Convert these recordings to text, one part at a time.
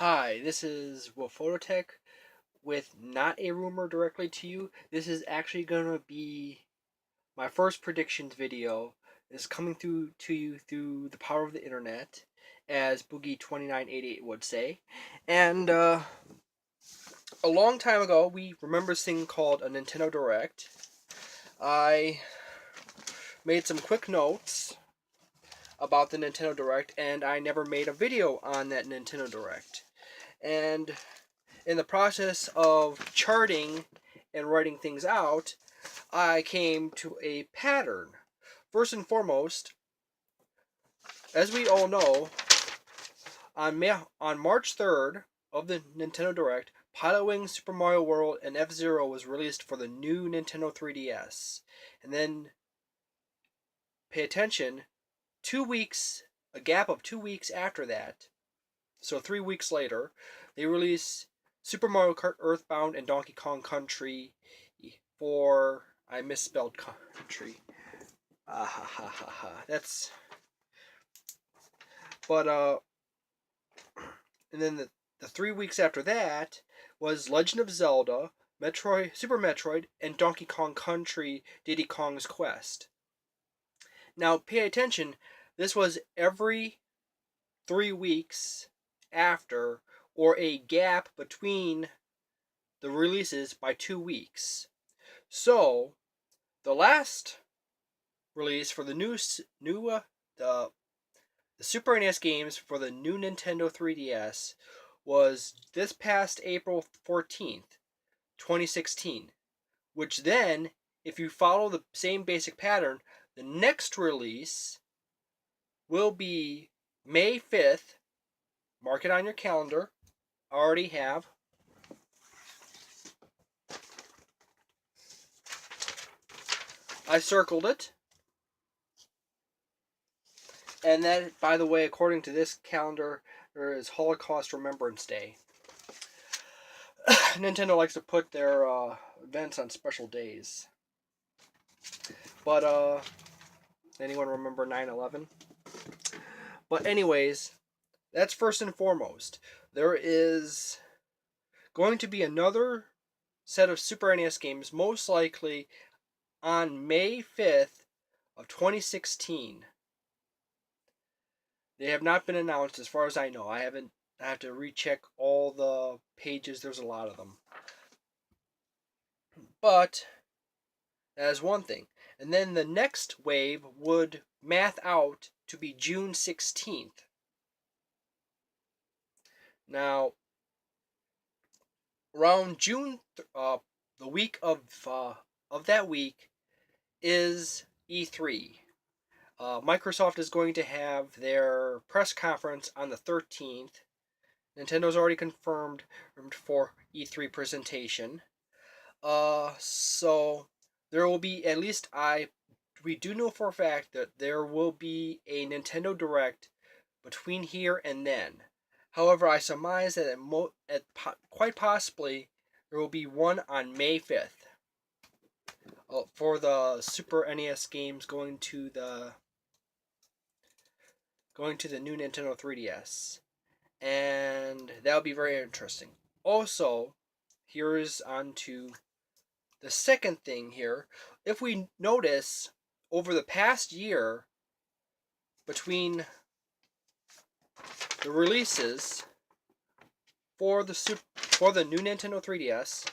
Hi, this is Phototech with not a rumor directly to you. This is actually going to be my first predictions video. It's coming through to you through the power of the internet, as Boogie2988 would say. And a long time ago, we remember this thing called a Nintendo Direct. I made some quick notes about the Nintendo Direct, and I never made a video on that Nintendo Direct. And in the process of charting and writing things out, I came to a pattern. First and foremost, as we all know, on March 3rd of the Nintendo Direct, Pilot Wings, Super Mario World, and F-Zero was released for the new Nintendo 3DS. And then, pay attention, a gap of 2 weeks after that, so 3 weeks later, they released Super Mario Kart Earthbound and Donkey Kong Country for... I misspelled country. Ah ha ha ha ha. That's... But, and then the 3 weeks after that was Legend of Zelda, Metroid, Super Metroid, and Donkey Kong Country Diddy Kong's Quest. Now, pay attention, this was every 3 weeks after, or a gap between the releases by 2 weeks. So, the last release for the the Super NES games for the new Nintendo 3DS was this past April 14th, 2016. Which then, if you follow the same basic pattern, the next release will be May 5th. Mark it on your calendar. I already have. I circled it. And that, by the way, according to this calendar, there is Holocaust Remembrance Day. Nintendo likes to put their events on special days. But, anyone remember 9/11? But anyways, that's first and foremost. There is going to be another set of Super NES games, most likely on May 5th of 2016. They have not been announced as far as I know. I have to recheck all the pages. There's a lot of them. But that is one thing. And then the next wave would math out to be June 16th. Now, around June, the week of that week is E3. Microsoft is going to have their press conference on the 13th. Nintendo's already confirmed for E3 presentation. So there will be, at least we do know for a fact that there will be a Nintendo Direct between here and then. However, I surmise that quite possibly there will be one on May 5th for the Super NES games going to the new Nintendo 3DS. And that'll be very interesting. Also, here's on to the second thing here. If we notice, over the past year, between the releases for the new Nintendo 3DS,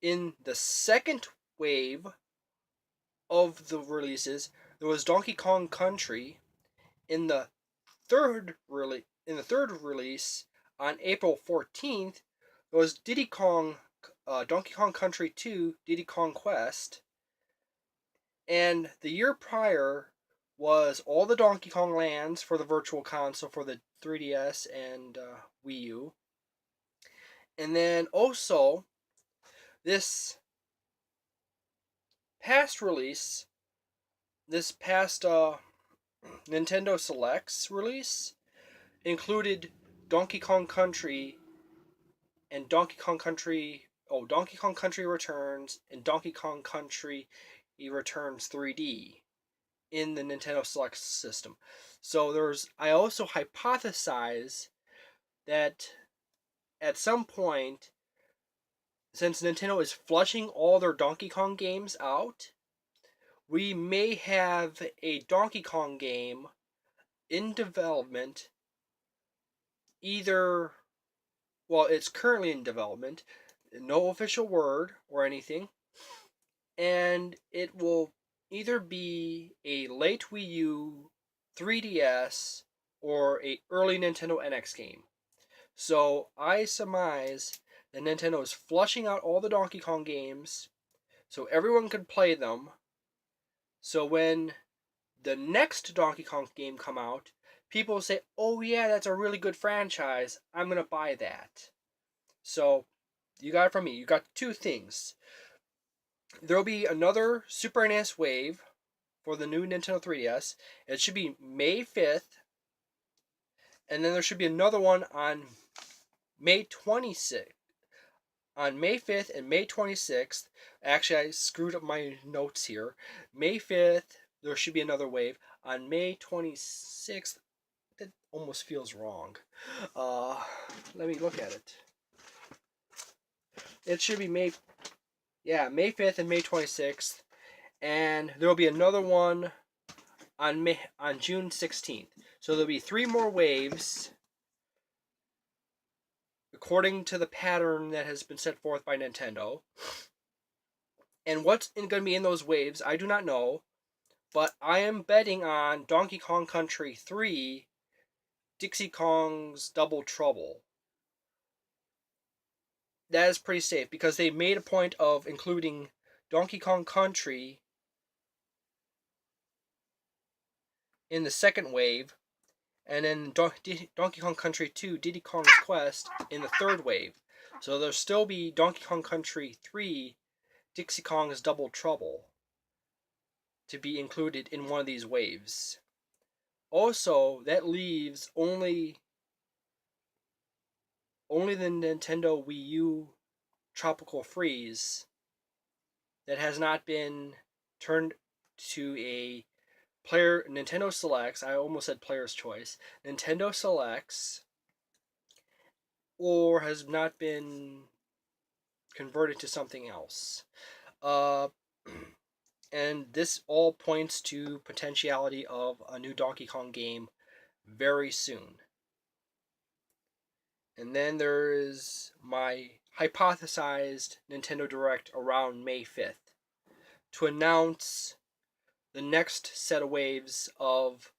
in the second wave of the releases, there was Donkey Kong Country. In the third release on April 14th, there was Donkey Kong Country 2, Diddy Kong Quest. And the year prior was all the Donkey Kong lands for the Virtual Console for the 3DS and Wii U. And then also, this past Nintendo Selects release included Donkey Kong Country and Donkey Kong Country Returns and Donkey Kong Country Returns 3D in the Nintendo Select system. So I also hypothesize that at some point, since Nintendo is flushing all their Donkey Kong games out, we may have a Donkey Kong game in development. Either, well, it's currently in development, no official word or anything, and it will either be a late Wii U, 3DS, or a early Nintendo NX game. So I surmise that Nintendo is flushing out all the Donkey Kong games so everyone could play them. So when the next Donkey Kong game come out, people will say, "Oh yeah, that's a really good franchise. I'm gonna buy that." So you got it from me. You got two things. There'll be another Super NES wave for the new Nintendo 3DS. It should be May 5th, and then there should be another one on May 26th. On May 5th and May 26th, actually I screwed up my notes here. May 5th, there should be another wave. On May 26th, that almost feels wrong. Let me look at it. It should be May 5th and May 26th, and there'll be another one on June 16th. So there'll be 3 more waves according to the pattern that has been set forth by Nintendo. And what's going to be in those waves, I do not know, but I am betting on Donkey Kong Country 3, Dixie Kong's Double Trouble. That is pretty safe because they made a point of including Donkey Kong Country in the second wave, and then Donkey Kong Country 2, Diddy Kong's Quest in the third wave. So there'll still be Donkey Kong Country 3, Dixie Kong's Double Trouble to be included in one of these waves. Also, that leaves only the Nintendo Wii U Tropical Freeze that has not been turned to a player Nintendo Selects. I almost said Player's Choice. Nintendo Selects, or has not been converted to something else. And this all points to potentiality of a new Donkey Kong game very soon. And then there is my hypothesized Nintendo Direct around May 5th to announce the next set of waves of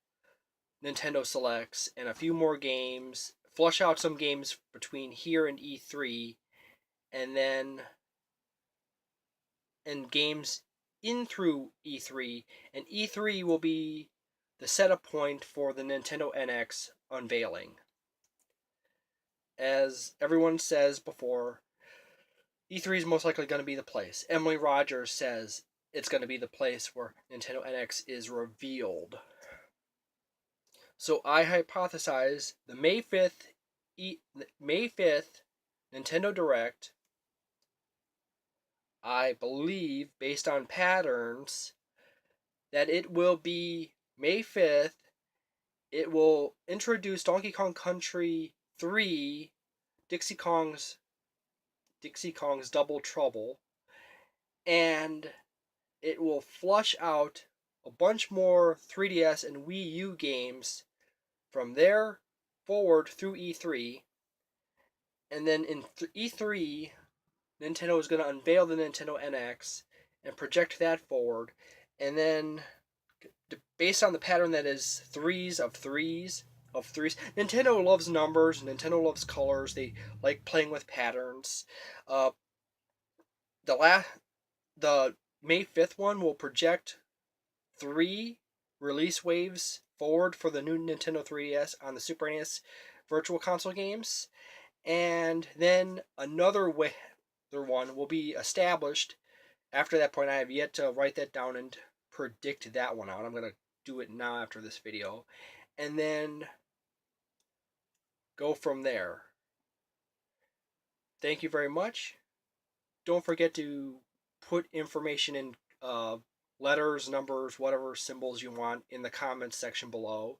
Nintendo Selects and a few more games, flush out some games between here and E3, and then games in through E3, and E3 will be the setup point for the Nintendo NX unveiling. As everyone says before, E3 is most likely going to be the place. Emily Rogers says it's going to be the place where Nintendo NX is revealed. So I hypothesize the May 5th Nintendo Direct, I believe, based on patterns, that it will be May 5th. It will introduce Donkey Kong Country 3, Dixie Kong's Double Trouble, and it will flush out a bunch more 3DS and Wii U games from there forward through E3. And then in E3, Nintendo is going to unveil the Nintendo NX and project that forward. And then, based on the pattern that is threes of threes, Nintendo loves numbers, Nintendo loves colors, they like playing with patterns. The May 5th one will project 3 release waves forward for the new Nintendo 3DS on the Super NES Virtual Console games. And then another one will be established after that point. I have yet to write that down and predict that one out. I'm going to do it now after this video. And then go from there. Thank you very much. Don't forget to put information in letters, numbers, whatever symbols you want in the comments section below.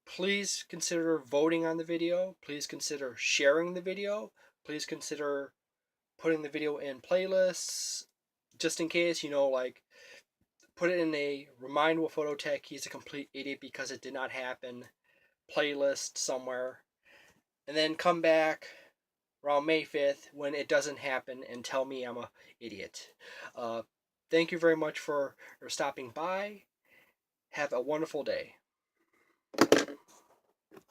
Please consider voting on the video. Please consider sharing the video. Please consider putting the video in playlists, just in case, like put it in a remind Will Phototech he's a complete idiot because it did not happen playlist somewhere, and then come back around May 5th when it doesn't happen and tell me I'm a idiot. Thank you very much for stopping by. Have a wonderful day.